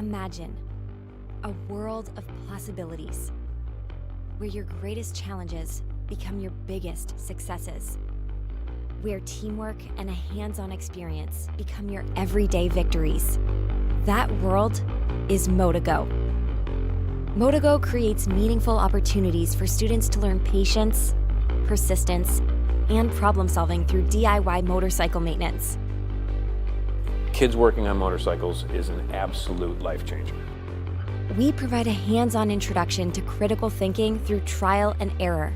Imagine a world of possibilities where your greatest challenges become your biggest successes, where teamwork and a hands-on experience become your everyday victories. That world is Motogo. Motogo creates meaningful opportunities for students to learn patience, persistence, and problem solving through DIY motorcycle maintenance. Kids working on motorcycles is an absolute life changer. We provide a hands-on introduction to critical thinking through trial and error.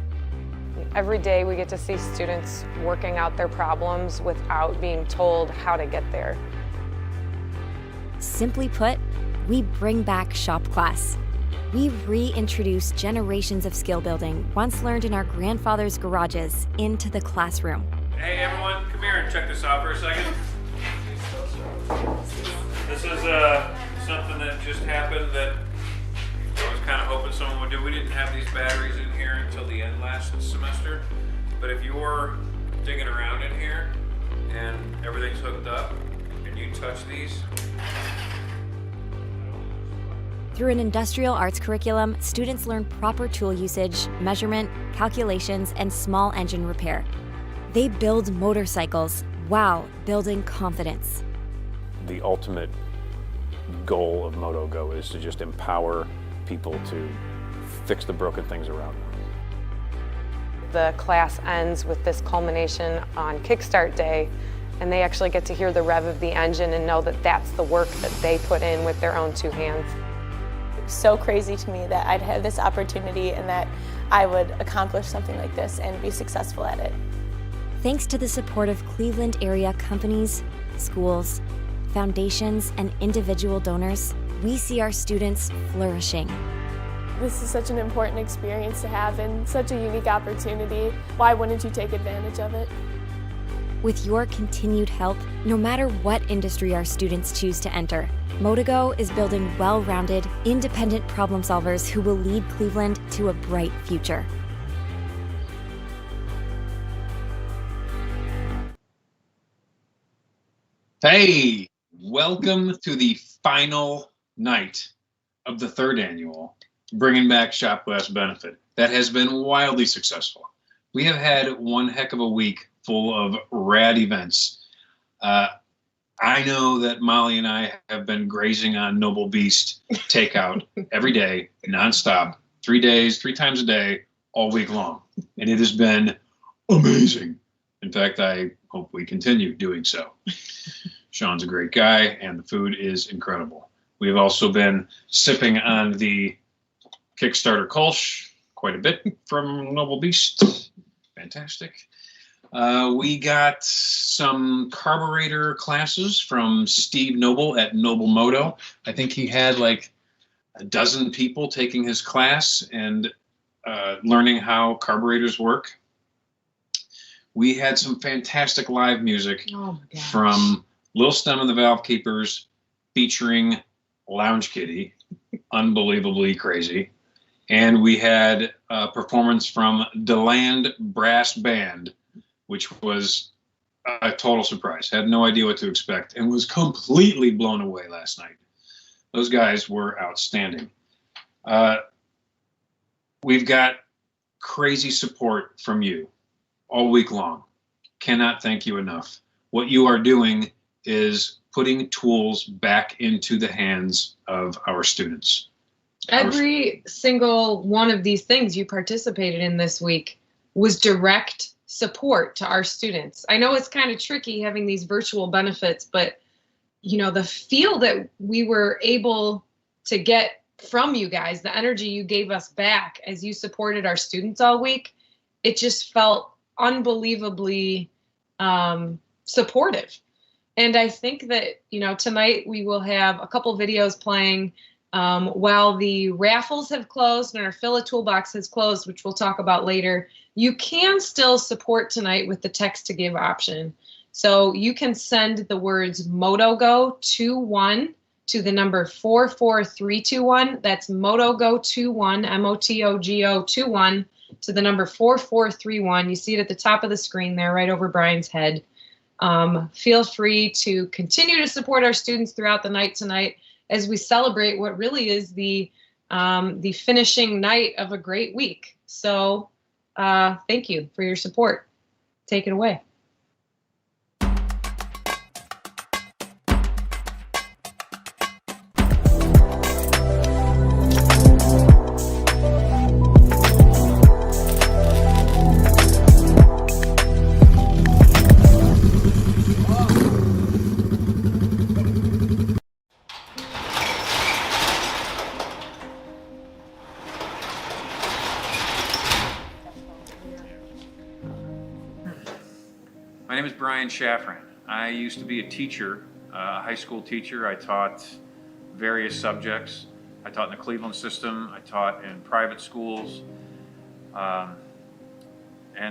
Every day we get to see students working out their problems without being told how to get there. Simply put, we bring back shop class. We reintroduce generations of skill building once learned in our grandfathers' garages into the classroom. Hey everyone, come here and check this out for a second. This is something that just happened that I was kind of hoping someone would do. We didn't have these batteries in here until the end last semester, but if you're digging around in here and everything's hooked up and you touch these. Through an industrial arts curriculum, students learn proper tool usage, measurement, calculations, and small engine repair. They build motorcycles while building confidence. The ultimate goal of Motogo is to just empower people to fix the broken things around them. The class ends with this culmination on Kickstart Day, and they actually get to hear the rev of the engine and know that that's the work that they put in with their own two hands. So crazy to me that I'd have this opportunity and that I would accomplish something like this and be successful at it. Thanks to the support of Cleveland area companies, schools, foundations, and individual donors, we see our students flourishing. This is such an important experience to have and such a unique opportunity. Why wouldn't you take advantage of it? With your continued help, no matter what industry our students choose to enter, Motogo is building well-rounded, independent problem solvers who will lead Cleveland to a bright future. Hey, welcome to the final night of the third annual Bringing Back Shop Class Benefit. That has been wildly successful. We have had one heck of a week full of rad events. I know that Molly and I have been grazing on Noble Beast takeout every day, nonstop, 3 days, 3 times a day, all week long. And it has been amazing. In fact, I hope we continue doing so. Sean's a great guy, and the food is incredible. We've also been sipping on the Kickstarter Kolsch quite a bit from Noble Beast. Fantastic. We got some carburetor classes from Steve Noble at Noble Moto. I think he had like a dozen people taking his class and learning how carburetors work. We had some fantastic live music from Lil Stem and the Valve Keepers featuring Lounge Kitty. Unbelievably crazy. And we had a performance from DeLand Brass Band, which was a total surprise. Had no idea what to expect and was completely blown away last night. Those guys were outstanding. We've got crazy support from you all week long. Cannot thank you enough. What you are doing is putting tools back into the hands of our students. Every single one of these things you participated in this week was direct support to our students. I know it's kind of tricky having these virtual benefits, but you know, the feel that we were able to get from you guys, the energy you gave us back as you supported our students all week, it just felt unbelievably supportive. And I think that, you know, tonight we will have a couple videos playing while the raffles have closed and our Fill a Toolbox has closed, which we'll talk about later. You can still support tonight with the text to give option. So you can send the words MOTOGO21 to the number 44321. That's MOTOGO21, MOTOGO21 to the number 4431. You see it at the top of the screen there, right over Brian's head. Feel free to continue to support our students throughout the night tonight. as we celebrate what really is the finishing night of a great week. So thank you for your support. Take it away. My name is Brian Shafran. I used to be a teacher, a high school teacher. I taught various subjects. I taught in the Cleveland system. I taught in private schools. And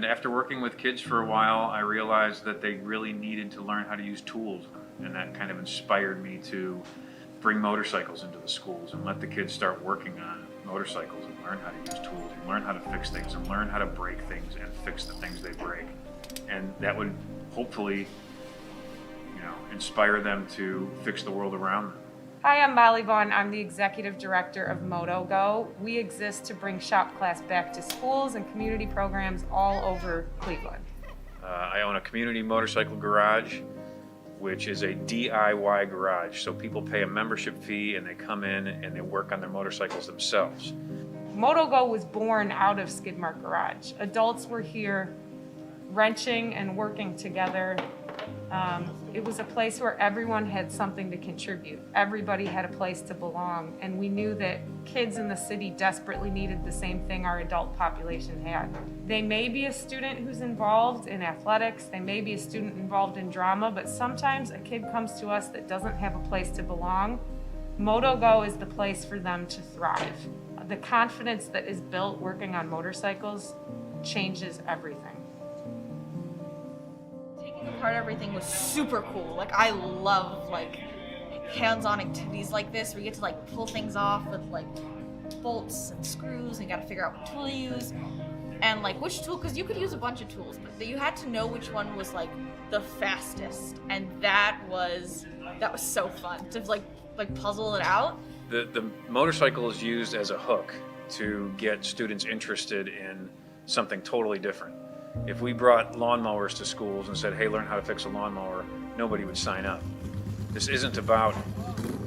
after working with kids for a while, I realized that they really needed to learn how to use tools. And that kind of inspired me to bring motorcycles into the schools and let the kids start working on motorcycles and learn how to use tools and learn how to fix things and learn how to break things and fix the things they break. And that would hopefully, inspire them to fix the world around them. Hi, I'm Molly Vaughn. I'm the Executive Director of MotoGo. We exist to bring shop class back to schools and community programs all over Cleveland. I own a community motorcycle garage, which is a DIY garage. So people pay a membership fee and they come in and they work on their motorcycles themselves. MotoGo was born out of Skidmark Garage. Adults were here wrenching and working together. It was a place where everyone had something to contribute. Everybody had a place to belong. And we knew that kids in the city desperately needed the same thing our adult population had. They may be a student who's involved in athletics, they may be a student involved in drama, but sometimes a kid comes to us that doesn't have a place to belong. MotoGo is the place for them to thrive. The confidence that is built working on motorcycles changes everything. Part everything was super cool. Like, I love hands-on activities like this where you get to pull things off with bolts and screws, and you got to figure out what tool to use and which tool, because you could use a bunch of tools, but you had to know which one was the fastest, and that was so fun to puzzle it out. The motorcycle is used as a hook to get students interested in something totally different. If we brought lawnmowers to schools and said, hey, learn how to fix a lawnmower, nobody would sign up. This isn't about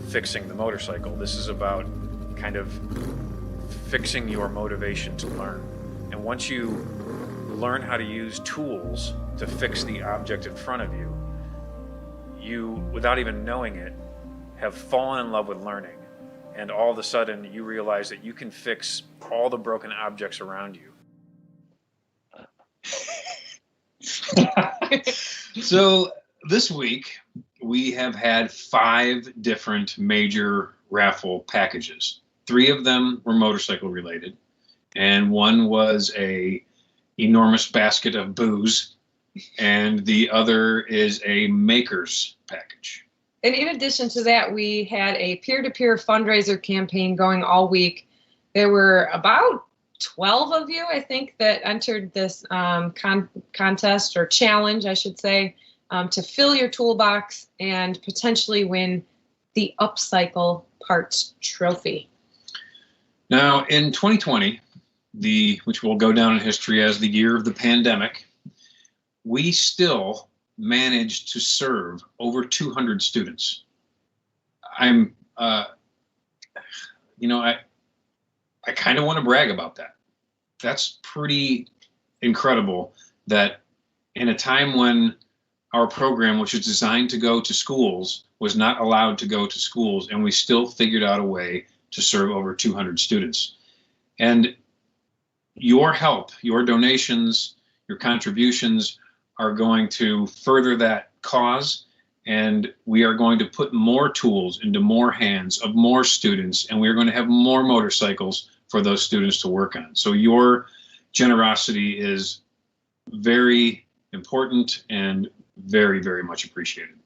fixing the motorcycle. This is about kind of fixing your motivation to learn. And once you learn how to use tools to fix the object in front of you, you, without even knowing it, have fallen in love with learning. And all of a sudden, you realize that you can fix all the broken objects around you. So this week we have had 5 different major raffle packages. 3 of them were motorcycle related, and one was a enormous basket of booze, and the other is a maker's package. And in addition to that, we had a peer-to-peer fundraiser campaign going all week. There were about 12 of you, I think, that entered this contest or challenge, I should say, to fill your toolbox and potentially win the Upcycle Parts Trophy. Now, in 2020, which will go down in history as the year of the pandemic, we still managed to serve over 200 students. I kind of want to brag about that. That's pretty incredible that in a time when our program, which is designed to go to schools, was not allowed to go to schools, and we still figured out a way to serve over 200 students. And your help, your donations, your contributions are going to further that cause, and we are going to put more tools into more hands of more students, and we are going to have more motorcycles for those students to work on. So your generosity is very important and very, very much appreciated.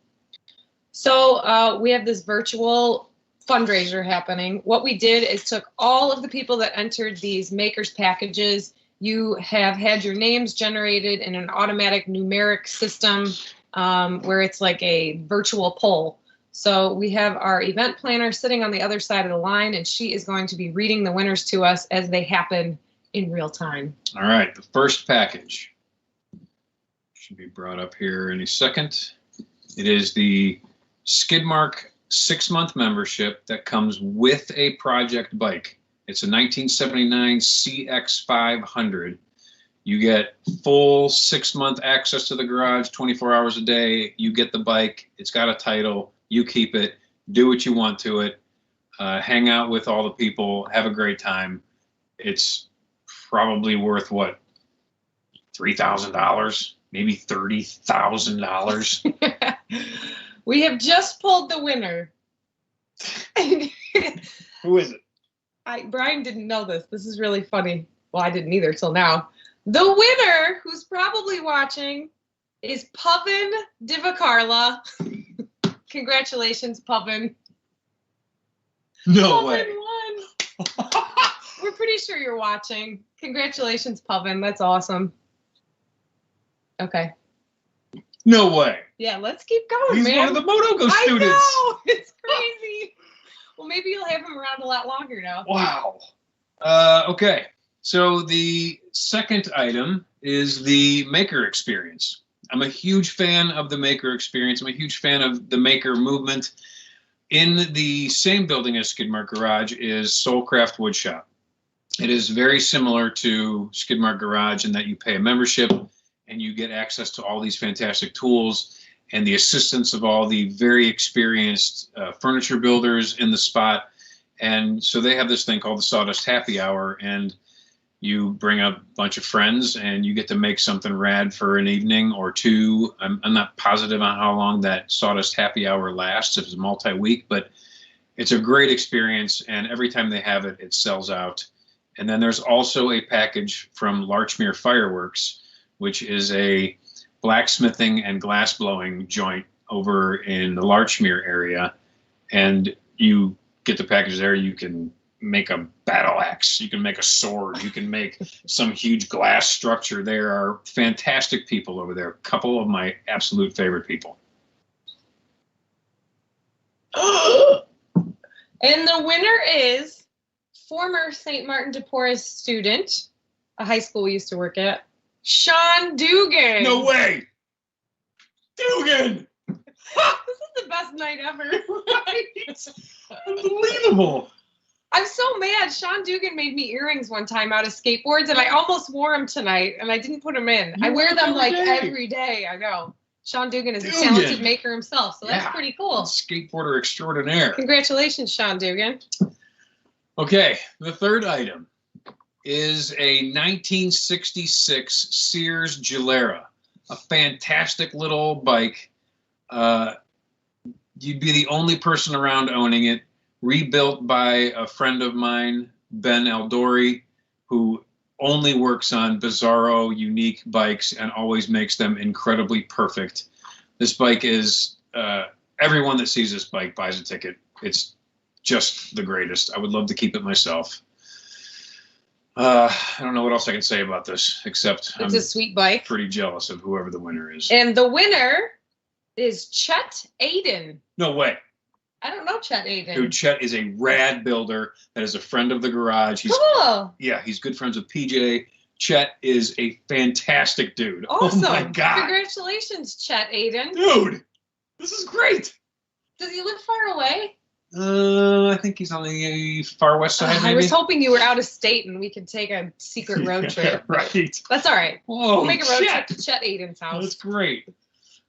So we have this virtual fundraiser happening. What we did is took all of the people that entered these makers packages. You have had your names generated in an automatic numeric system where it's like a virtual poll. So we have our event planner sitting on the other side of the line, and she is going to be reading the winners to us as they happen in real time. All right, the first package should be brought up here any second. It is the Skidmark 6-month membership that comes with a project bike. It's a 1979 CX500. You get full 6-month access to the garage, 24 hours a day. You get the bike. It's got a title. You keep it. Do what you want to it. Hang out with all the people. Have a great time. It's probably worth, what, $3,000? Maybe $30,000? We have just pulled the winner. Who is it? Brian didn't know this. This is really funny. Well, I didn't either till now. The winner, who's probably watching, is Pavan Divakarla. Congratulations, Pavan. No Pavan way. won. We're pretty sure you're watching. Congratulations, Pavan. That's awesome. Okay. No way. Yeah, let's keep going, He's man. one of the MotoGo I students. know. It's crazy. Well, maybe you'll have him around a lot longer now. Wow. Okay. So the second item is the Maker Experience. I'm a huge fan of the Maker Experience. I'm a huge fan of the Maker movement. In the same building as Skidmark Garage is Soulcraft Woodshop. It is very similar to Skidmark Garage in that you pay a membership and you get access to all these fantastic tools and the assistance of all the very experienced furniture builders in the spot. And so they have this thing called the Sawdust Happy Hour, and you bring a bunch of friends and you get to make something rad for an evening or two. I'm not positive on how long that Sawdust Happy Hour lasts, if it's multi-week, but it's a great experience, and every time they have it, it sells out. And then there's also a package from Larchmere Fireworks, which is a blacksmithing and glass blowing joint over in the Larchmere area. And you get the package there. You can make a battle axe. You can make a sword. You can make some huge glass structure. There are fantastic people over there. A couple of my absolute favorite people. And the winner is former St. Martin de Porres student, a high school we used to work at, Sean Dugan. No way! Dugan! This is the best night ever. Unbelievable! I'm so mad. Sean Dugan made me earrings one time out of skateboards, and I almost wore them tonight, and I didn't put them in. I wear them like every day. I know. Sean Dugan is a talented maker himself, so that's pretty cool. Skateboarder extraordinaire. Congratulations, Sean Dugan. Okay, the third item is a 1966 Sears Gilera, a fantastic little bike. You'd be the only person around owning it. Rebuilt by a friend of mine, Ben Eldori, who only works on bizarro, unique bikes and always makes them incredibly perfect. This bike is, everyone that sees this bike buys a ticket. It's just the greatest. I would love to keep it myself. I don't know what else I can say about this, except It's a sweet bike. Pretty jealous of whoever the winner is. And the winner is Chet Aiden. No way. I don't know Chet Aiden. Dude, Chet is a rad builder that is a friend of the garage. He's cool. Yeah, he's good friends with PJ. Chet is a fantastic dude. Awesome. Oh my God. Congratulations, Chet Aiden. Dude, this is great. Does he live far away? I think he's on the far west side, maybe. I was hoping you were out of state and we could take a secret road trip. Right. That's all right. Whoa, We'll make a road Chet. trip to Chet Aiden's house. That's great.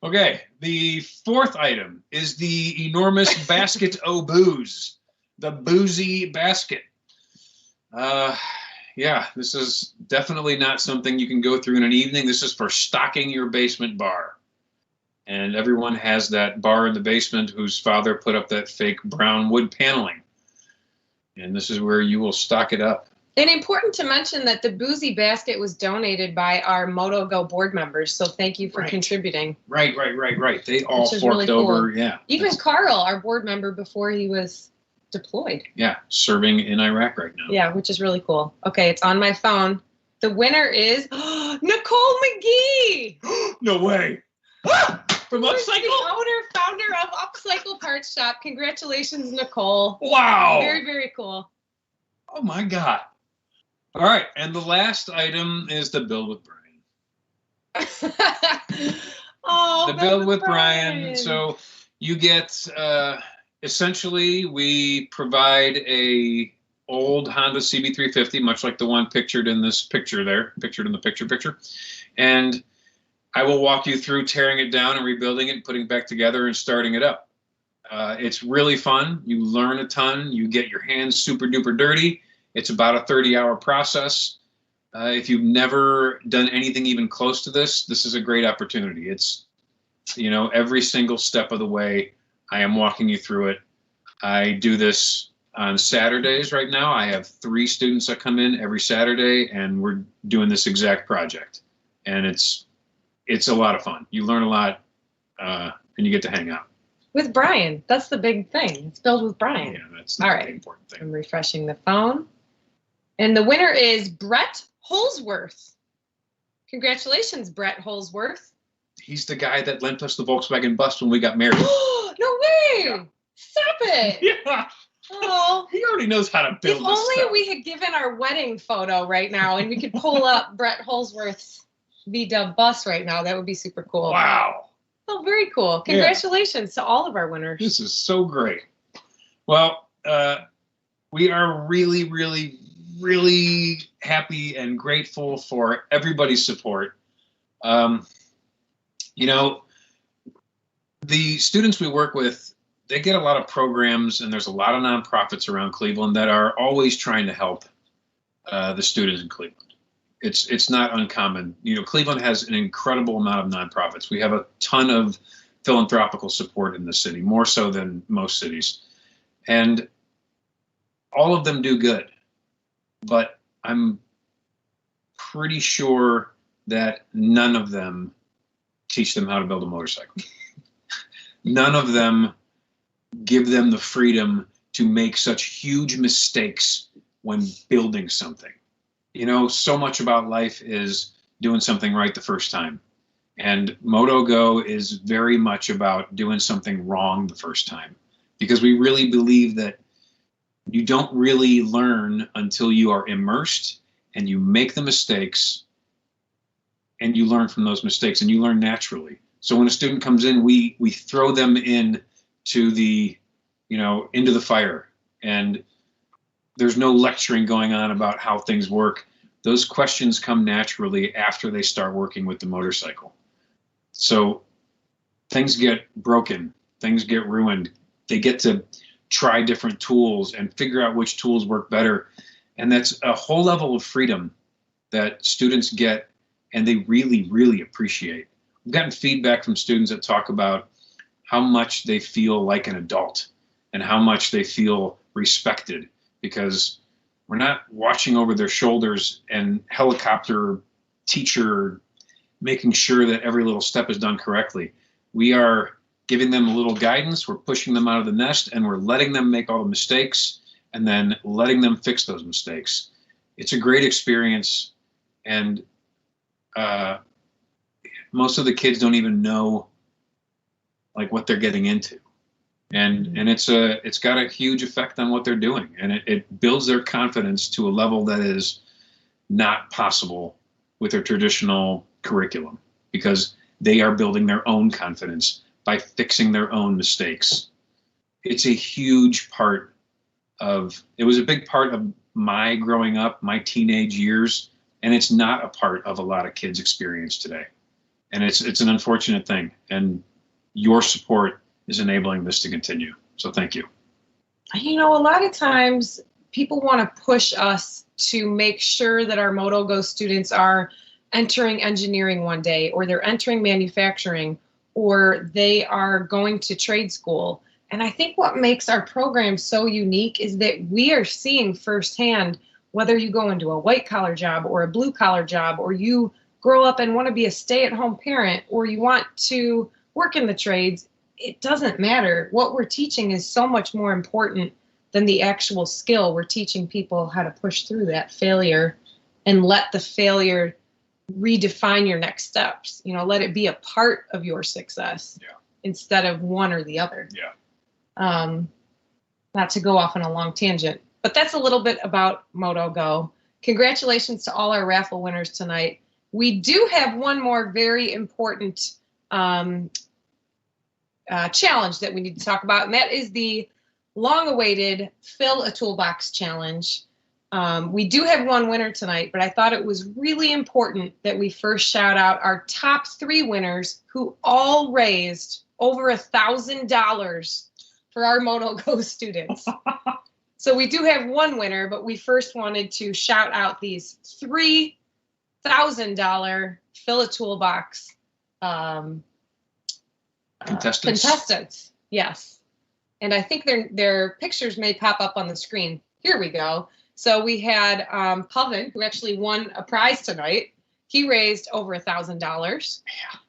Okay, the fourth item is the enormous basket o' booze, the boozy basket. Yeah, this is definitely not something you can go through in an evening. This is for stocking your basement bar. And everyone has that bar in the basement whose father put up that fake brown wood paneling. And this is where you will stock it up. And important to mention that the boozy basket was donated by our MotoGo board members. So thank you for contributing. Right. They all forked really cool. over. Yeah. Even Carl, our board member before he was deployed. Yeah, serving in Iraq right now. Yeah, which is really cool. Okay, it's on my phone. The winner is Nicole McGee. No way. From Who's Upcycle? the founder of Upcycle Parts Max shop. Congratulations, Nicole. Wow. Very, very cool. Oh my God. All right. And the last item is the build with Brian. Oh, The build with Brian. So you get, essentially, we provide a old Honda CB350, much like the one pictured in this picture there, pictured in the picture. And I will walk you through tearing it down and rebuilding it, putting it back together and starting it up. It's really fun. You learn a ton. You get your hands super duper dirty. It's about a 30-hour process. If you've never done anything even close to this, this is a great opportunity. It's, every single step of the way, I am walking you through it. I do this on Saturdays right now. I have 3 students that come in every Saturday, and we're doing this exact project. And it's a lot of fun. You learn a lot, and you get to hang out. With Brian. That's the big thing. It's build with Brian. Yeah, that's the All important thing. I'm refreshing the phone. And the winner is Brett Holsworth. Congratulations, Brett Holsworth. He's the guy that lent us the Volkswagen bus when we got married. No way! Yeah. Stop it! Yeah. Oh, He already knows how to build if this only stuff. we had given our wedding photo right now and we could pull up Brett Holsworth's VW bus right now. That would be super cool. Wow. Oh, very cool. Congratulations to all of our winners. This is so great. Well, we are really, really, really happy and grateful for everybody's support. The students we work with, they get a lot of programs, and there's a lot of nonprofits around Cleveland that are always trying to help the students in Cleveland. It's not uncommon. Cleveland has an incredible amount of nonprofits. We have a ton of philanthropical support in the city, more so than most cities. And all of them do good. But I'm pretty sure that none of them teach them how to build a motorcycle. None of them give them the freedom to make such huge mistakes when building something. So much about life is doing something right the first time. And MotoGo is very much about doing something wrong the first time, because we really believe that you don't really learn until you are immersed and you make the mistakes and you learn from those mistakes, and you learn naturally. So when a student comes in, we throw them into the fire, and there's no lecturing going on about how things work. Those questions come naturally after they start working with the motorcycle. So things get broken, things get ruined. They get to try different tools and figure out which tools work better. And that's a whole level of freedom that students get, and they really, really appreciate. We've gotten feedback from students that talk about how much they feel like an adult and how much they feel respected, because we're not watching over their shoulders and helicopter teacher making sure that every little step is done correctly. We are giving them a little guidance, we're pushing them out of the nest, and we're letting them make all the mistakes and then letting them fix those mistakes. It's a great experience, and most of the kids don't even know what they're getting into. And it's got a huge effect on what they're doing, and it builds their confidence to a level that is not possible with their traditional curriculum, because they are building their own confidence by fixing their own mistakes. It's a huge part it was a big part of my growing up, my teenage years, and it's not a part of a lot of kids' experience today. And it's an unfortunate thing, and your support is enabling this to continue. So thank you. A lot of times people want to push us to make sure that our MotoGo students are entering engineering one day, or they're entering manufacturing, or they are going to trade school. And I think what makes our program so unique is that we are seeing firsthand, whether you go into a white collar job or a blue collar job, or you grow up and want to be a stay-at-home parent, or you want to work in the trades, it doesn't matter. What we're teaching is so much more important than the actual skill. We're teaching people how to push through that failure and let the failure redefine your next steps. Let it be a part of your success, instead of one or the other. Yeah. Not to go off on a long tangent, but that's a little bit about MotoGo. Congratulations to all our raffle winners tonight. We do have one more very important challenge that we need to talk about, and that is the long-awaited Fill a Toolbox Challenge. We do have one winner tonight, but I thought it was really important that we first shout out our top 3 winners who all raised over $1,000 for our MotoGo students. So we do have one winner, but we first wanted to shout out these $3,000 Fill a Toolbox contestants. Yes. And I think their pictures may pop up on the screen. Here we go. So we had Pavan, who actually won a prize tonight. He raised over $1,000. Yeah.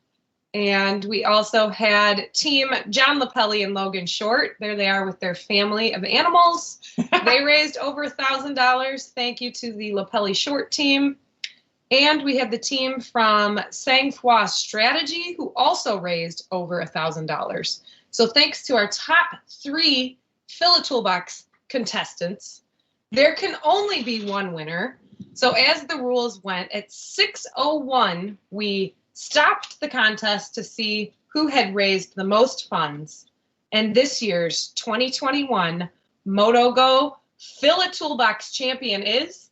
And we also had team John Lapelli and Logan Short. There they are with their family of animals. They raised over $1,000. Thank you to the Lapelli Short team. And we had the team from Sang-Froid Strategy, who also raised over $1,000. So thanks to our top 3 Fill a Toolbox contestants. There can only be one winner. So as the rules went, at 6:01, we stopped the contest to see who had raised the most funds. And this year's 2021 MotoGo Fill a Toolbox champion is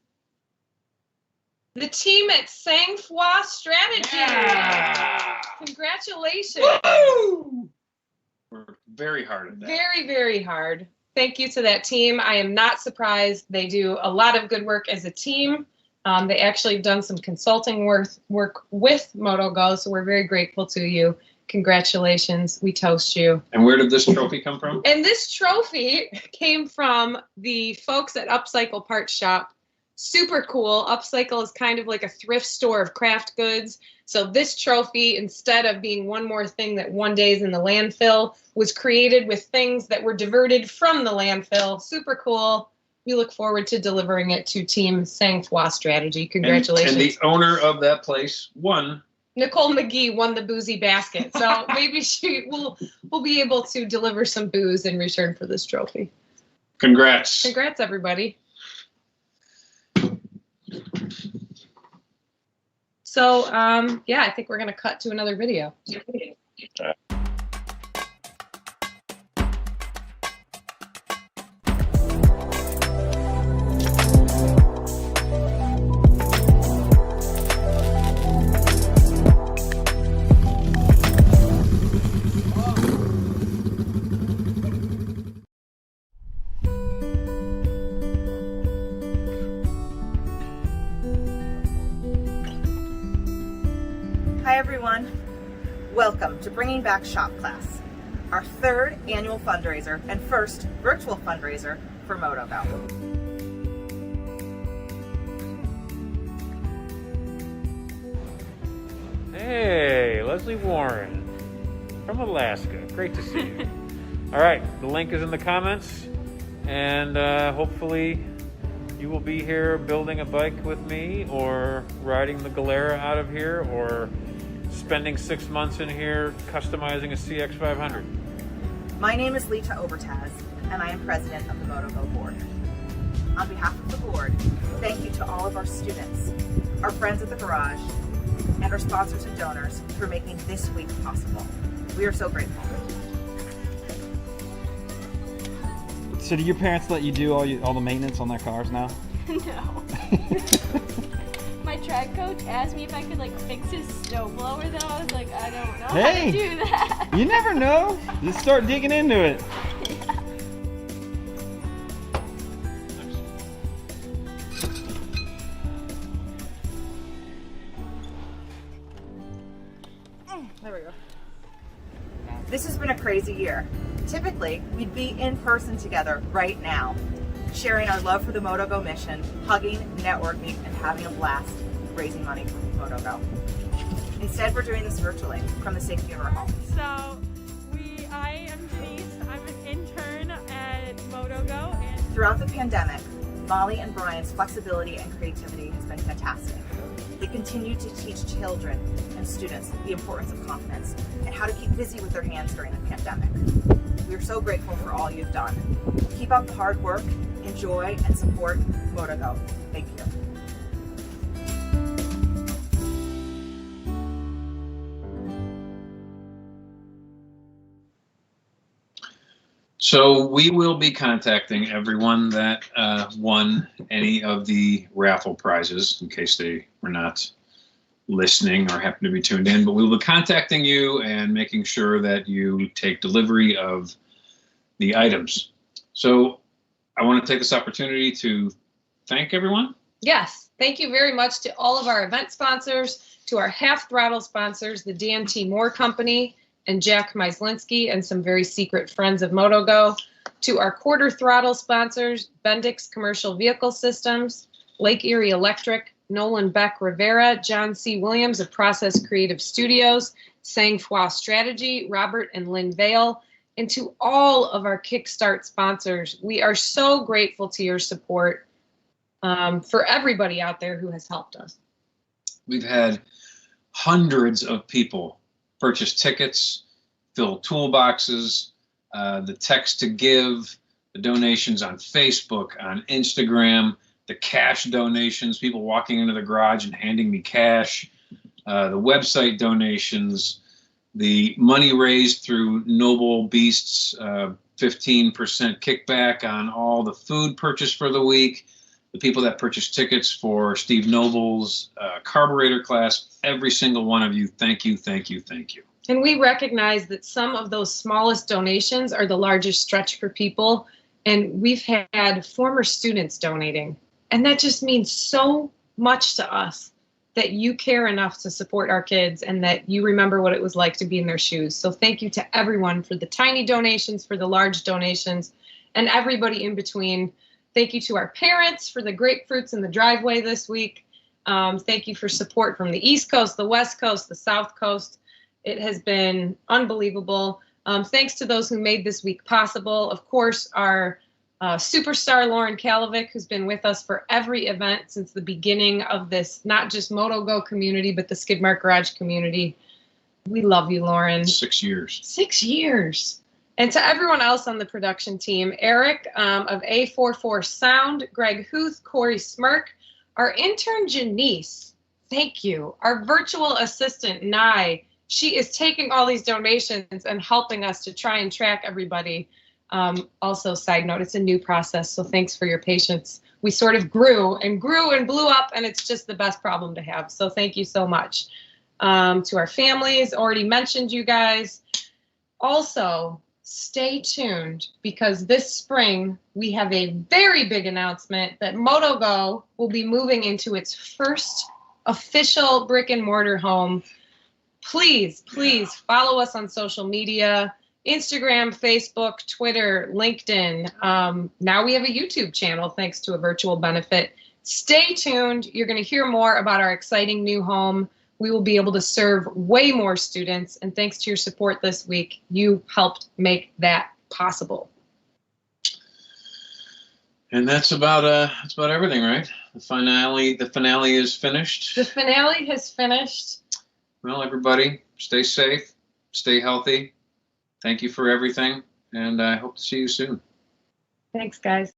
the team at Sang-Froid Strategy. Yeah. Congratulations. Woo-hoo! We're very hard at that. Very, very hard. Thank you to that team. I am not surprised. They do a lot of good work as a team. They actually have done some consulting work with MotoGo, so we're very grateful to you. Congratulations. We toast you. And where did this trophy come from? And this trophy came from the folks at Upcycle Parts Shop. Super cool. Upcycle is kind of like a thrift store of craft goods. So this trophy, instead of being one more thing that one day is in the landfill, was created with things that were diverted from the landfill. Super cool. We look forward to delivering it to Team Sang-Froid Strategy. Congratulations. And the owner of that place won. Nicole McGee won the boozy basket. So maybe we'll be able to deliver some booze in return for this trophy. Congrats. Congrats, everybody. So, yeah, I think we're going to cut to another video. Hi everyone, welcome to Bringing Back Shop Class, our 3rd annual fundraiser and first virtual fundraiser for MotoGo. Hey, Leslie Warren from Alaska. Great to see you. All right, the link is in the comments, and hopefully you will be here building a bike with me, or riding the Galera out of here, or spending 6 months in here customizing a CX500. My name is Lita Obertaz, and I am president of the MotoGo board. On behalf of the board, thank you to all of our students, our friends at the garage, and our sponsors and donors for making this week possible. We are so grateful. So do your parents let you do all the maintenance on their cars now? No. My track coach asked me if I could like fix his snowblower though. I was like, I don't know how to do that. You never know. Just start digging into it. There we go. This has been a crazy year. Typically, we'd be in person together right now, sharing our love for the MotoGo mission, hugging, networking, and having a blast raising money for MotoGo. Instead, we're doing this virtually from the safety of our homes. So, I am Denise. I'm an intern at MotoGo. And throughout the pandemic, Molly and Brian's flexibility and creativity has been fantastic. They continue to teach children and students the importance of confidence and how to keep busy with their hands during the pandemic. We're so grateful for all you've done. Keep up the hard work, enjoy, and support MotoGo. Thank you. So we will be contacting everyone that won any of the raffle prizes, in case they were not listening or happen to be tuned in. But we will be contacting you and making sure that you take delivery of the items. So I want to take this opportunity to thank everyone. Yes, thank you very much to all of our event sponsors, to our half throttle sponsors, the DMT Moore Company and Jack Myslinski and some very secret friends of MotoGo, to our quarter throttle sponsors, Bendix Commercial Vehicle Systems, Lake Erie Electric, Nolan Beck Rivera, John C. Williams of Process Creative Studios, Sang Fua Strategy, Robert and Lynn Vale, and to all of our Kickstart sponsors. We are so grateful to your support, for everybody out there who has helped us. We've had hundreds of people purchase tickets, fill toolboxes, the text to give, the donations on Facebook, on Instagram, the cash donations, people walking into the garage and handing me cash, the website donations, the money raised through Noble Beasts, 15% kickback on all the food purchased for the week, the people that purchased tickets for Steve Noble's carburetor class, every single one of you, thank you, thank you, thank you. And we recognize that some of those smallest donations are the largest stretch for people. And we've had former students donating. And that just means so much to us that you care enough to support our kids and that you remember what it was like to be in their shoes. So thank you to everyone for the tiny donations, for the large donations, and everybody in between. Thank you to our parents for the grapefruits in the driveway this week. Thank you for support from the East Coast, the West Coast, the South Coast. It has been unbelievable. Thanks to those who made this week possible. Of course, our superstar Lauren Kalovic, who's been with us for every event since the beginning of this, not just MotoGo community, but the Skid Mark Garage community. We love you, Lauren. 6 years. 6 years. And to everyone else on the production team, Eric of A44 Sound, Greg Huth, Corey Smirk, our intern Janice, thank you. Our virtual assistant, Nye, she is taking all these donations and helping us to try and track everybody. Also, side note, it's a new process, so thanks for your patience. We sort of grew and blew up, and it's just the best problem to have. So thank you so much. To our families, already mentioned you guys. Also, stay tuned because this spring we have a very big announcement that MotoGo will be moving into its first official brick and mortar home. Please, please follow us on social media, Instagram, Facebook, Twitter, LinkedIn. Now we have a YouTube channel thanks to a virtual benefit. Stay tuned. You're going to hear more about our exciting new home. We will be able to serve way more students. And thanks to your support this week, you helped make that possible. And that's about everything, right? The finale is finished. The finale has finished. Well, everybody, stay safe, stay healthy. Thank you for everything, and I hope to see you soon. Thanks, guys.